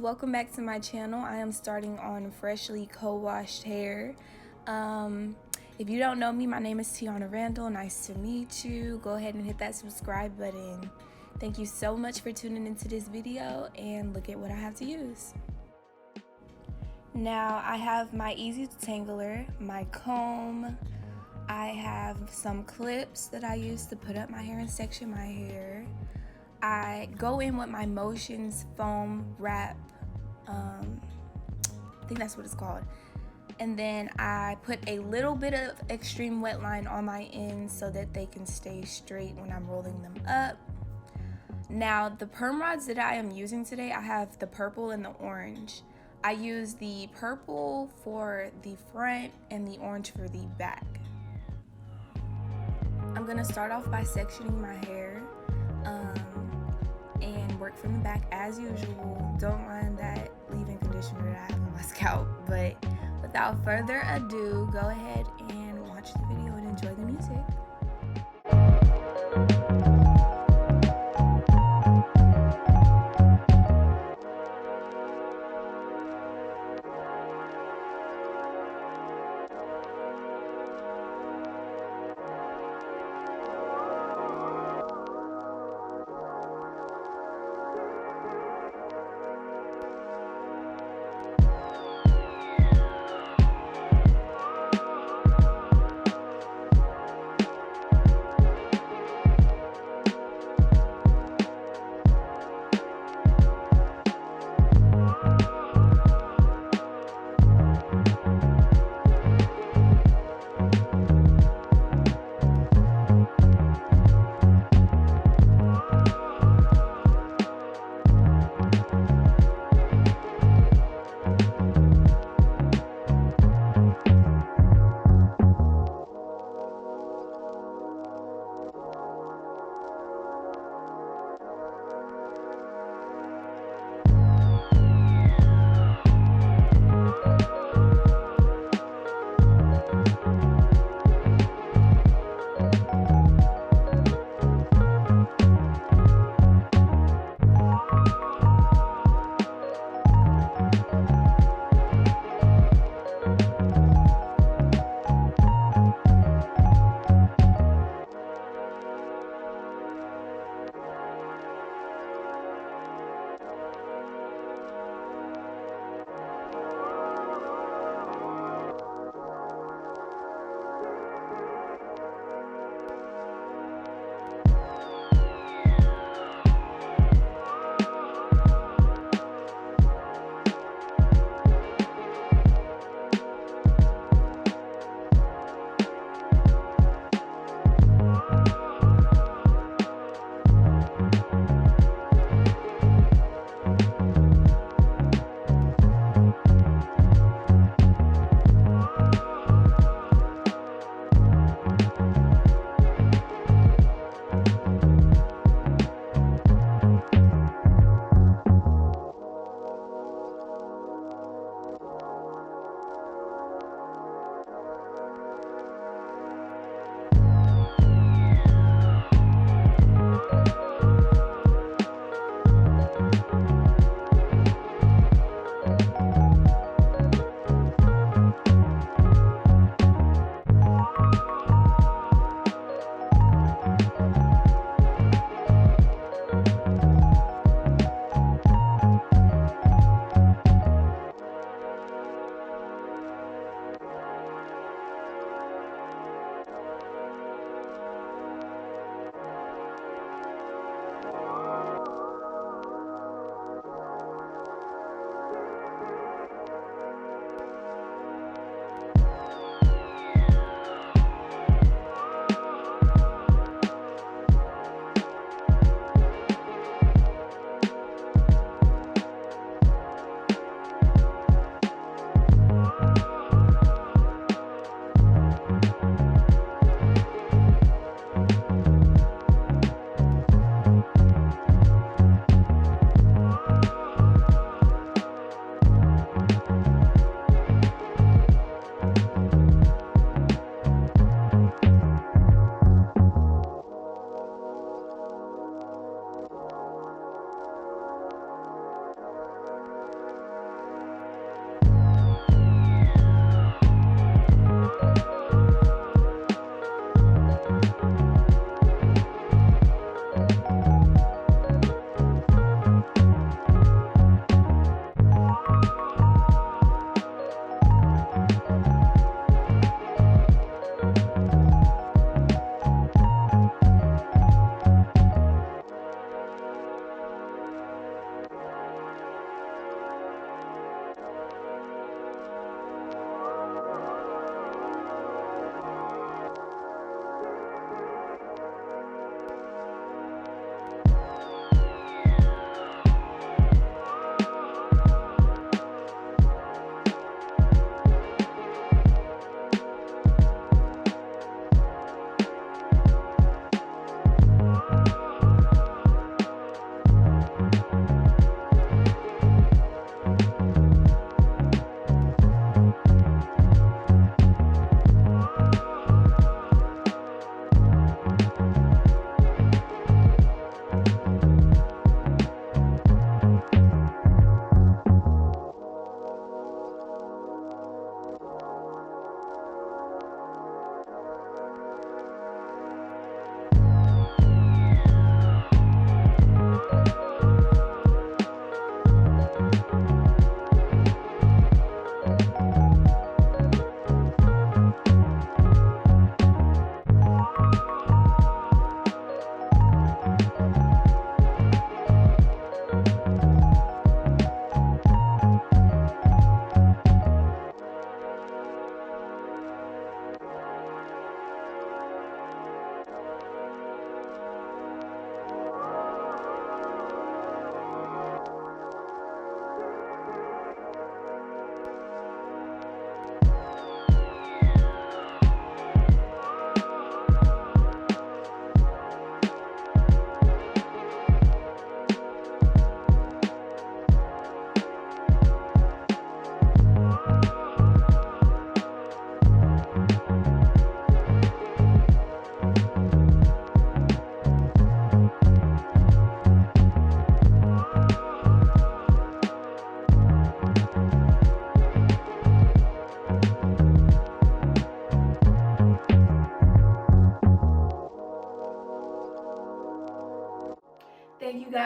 welcome back to my channel. I am starting on freshly co-washed hair. If you don't know me, my name is Tiana Randall. Nice to meet you. Go ahead and hit that subscribe button. Thank you so much for tuning into this video, and look at what I have to use. Now I have my easy detangler, my comb, I have some clips that I use to put up my hair and section my hair. I go in with my Motions foam wrap, I think that's what it's called. And then I put a little bit of Xtreme Wetline on my ends so that they can stay straight when I'm rolling them up. Now the perm rods that I am using today, I have the purple and the orange. I use the purple for the front and the orange for the back. I'm gonna start off by sectioning my hair and work from the back as usual. Don't mind that leave-in conditioner that I have on my scalp, but without further ado, go ahead and watch the video and enjoy the music.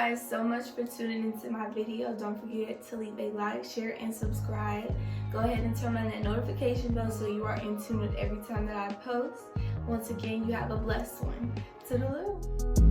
guys so much for tuning into my video. Don't forget to leave a like, share, and subscribe. Go ahead and turn on that notification bell so you are in tune with every time that I post. Once again, you have a blessed one. Toodaloo.